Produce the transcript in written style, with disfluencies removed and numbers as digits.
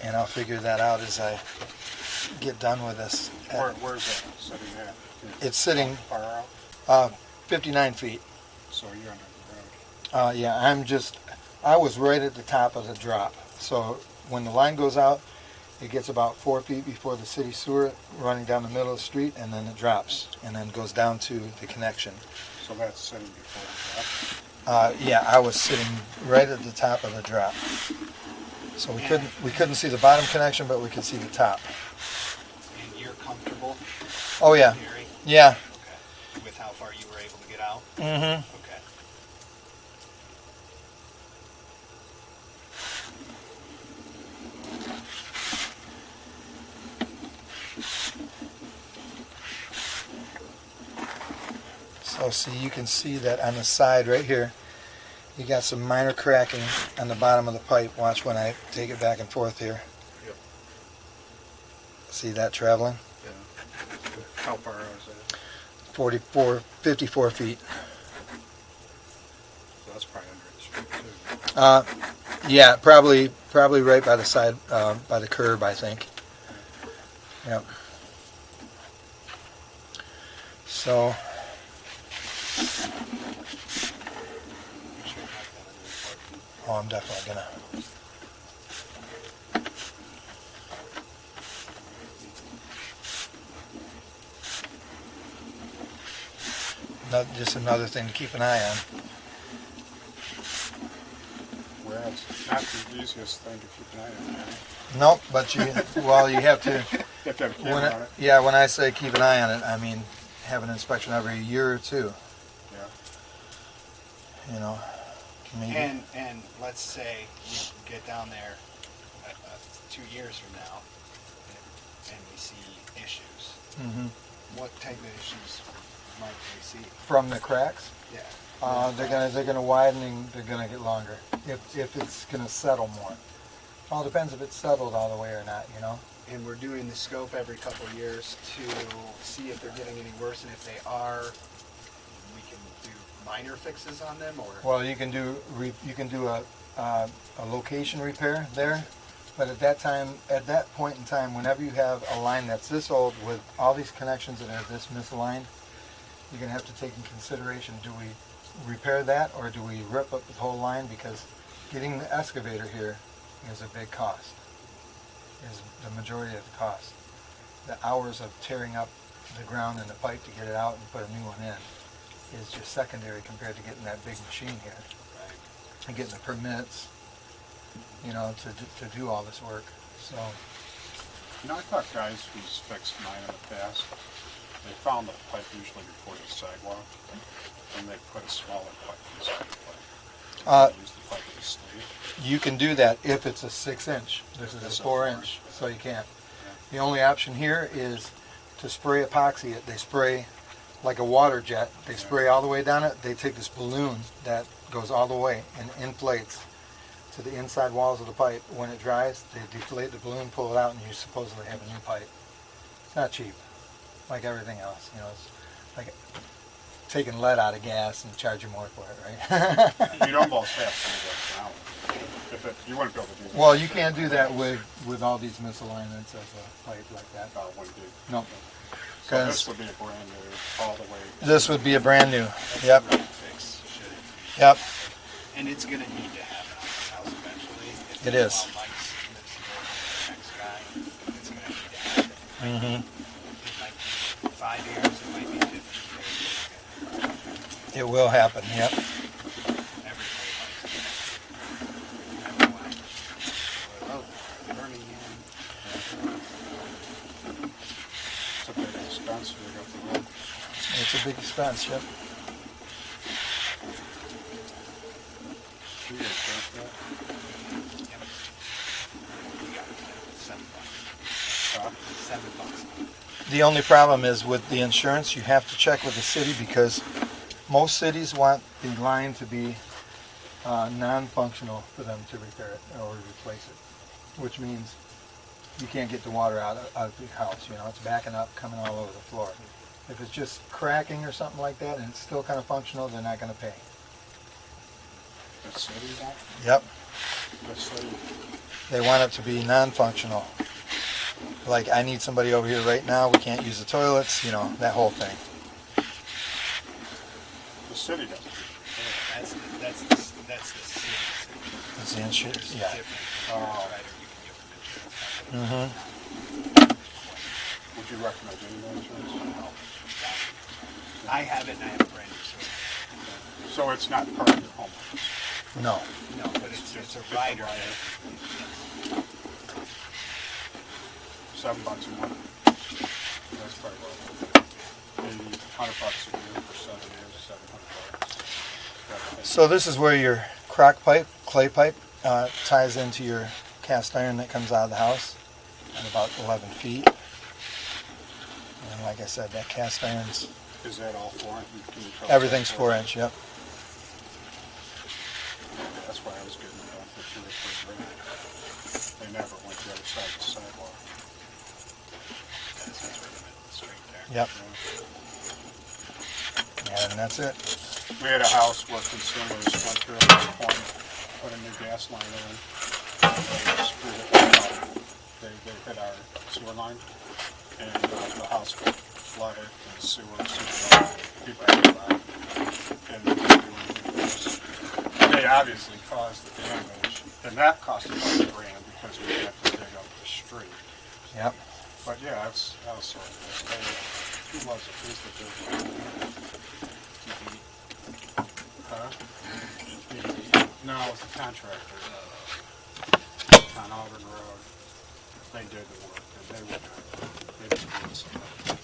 and I'll figure that out as I get done with this. Where's that sitting at? It's sitting Far out? 59 feet. So you're under the road. Yeah, I was right at the top of the drop. So when the line goes out, it gets about 4 feet before the city sewer running down the middle of the street, and then it drops, and then goes down to the connection. So that's sitting before the drop? Yeah, I was sitting right at the top of the drop. So we couldn't see the bottom connection, but we could see the top. And you're comfortable, Oh yeah, Gary? yeah. Okay. With how far you were able to get out? Mm-hmm. Okay. So see, you can see that on the side right here, you got some minor cracking on the bottom of the pipe. Watch when I take it back and forth here. Yep. See that traveling? Yeah. How far out is that? 54 feet. So that's probably under the street too. Yeah, probably right by the side, by the curb, I think. Yep. So, oh, I'm definitely gonna. Just another thing to keep an eye on. Well, it's not the easiest thing to keep an eye on. Right? Nope, but you have to. You have to have a camera on it. Yeah, when I say keep an eye on it, I mean have an inspection every year or two. Yeah. You know, maybe. And let's say we get down there 2 years from now and we see issues. Hmm. What type of issues might we see? From the cracks, Yeah. they're gonna widen and they're gonna get longer. If it's gonna settle more. All depends if it's settled all the way or not. You know. And we're doing the scope every couple of years to see if they're getting any worse, and if they are, we can do minor fixes on them, or? Well, you can do a location repair there, but at that point in time, whenever you have a line that's this old with all these connections that are this misaligned, you're gonna have to take in consideration: do we repair that, or do we rip up the whole line? Because getting the excavator here is a big cost. Is the majority of the cost. The hours of tearing up the ground and the pipe to get it out and put a new one in is just secondary compared to getting that big machine here and getting the permits, you know, to do all this work. So, You know, I thought guys who's fixed mine in the past, they found the pipe usually before the sidewalk, and they put a smaller pipe inside the pipe. They use the pipe as a sleeve. you can do that if it's a 6-inch. This is That's a a 4-inch, 4-inch. so you can't. The only option here is to spray epoxy it. They spray like a water jet. They spray all the way down it. They take this balloon that goes all the way and inflates to the inside walls of the pipe. When it dries, they deflate the balloon, pull it out, and you supposedly have a new pipe. It's not cheap, like everything else. You know, it's like taking lead out of gas and charge you more for it, right? You'd almost have to do that now. You wouldn't be able to do that. Well, you can't do that with all these misalignments of a pipe like that. Wouldn't do. No. So this would be a brand new, all the way. This would be a brand new. That's Yep. the right fix, should it? Yep. And it's gonna need to happen on this house eventually. If It is. While Mike's lives here, the next guy, it's gonna need to happen. Mm-hmm. It might be 5 years, it might be 50 years. It will happen. Yep. Everybody likes it. Everyone. Oh, Birmingham. It's a big expense. We got the road. It's a big expense. Yep. Two years, right? Yep. We got $7. Huh? $7. The only problem is with the insurance, you have to check with the city because most cities want the line to be non-functional for them to repair it or replace it, which means you can't get the water out of the house. You know, it's backing up, coming all over the floor. If it's just cracking or something like that and it's still kind of functional, they're not going to pay. The city, that? Yep. The city. They want it to be non-functional. Like, I need somebody over here right now, we can't use the toilets, you know, that whole thing. The city doesn't. That's the city. That's the insurance, It's yeah. different. Oh. Right, or you can give them insurance. Mm-hmm. Would you recommend getting that insurance? I have it and I have a brand new sewer. So it's not part of your home. No. No, but it's a rider. $7 a month. That's probably well. Maybe $100 a year for 7 years, $700. So this is where your crock pipe, clay pipe, ties into your cast iron that comes out of the house at about 11 feet. And like I said, that cast iron's, Is that all 4 inch? Can you tell us everything's that? 4 inch, yep. That's why I was getting it done for 2 or 3 grand. They never went the other side of the sidewalk. That's right in the middle of the street there. Yep, Yeah. and that's it. We had a house where consumers went through at one point, put a new gas line in, they screwed it up. They hit our sewer line, and the house got flooded, and sewer, people had to buy it. And they didn't do anything for us. They obviously caused the damage, and that cost about $1 grand because we had to dig up the street. Yep. But yeah, I was sort of, who was it? Who's the big one? Huh? No, it was the contractor on Auburn Road. They did the work, and they didn't do it.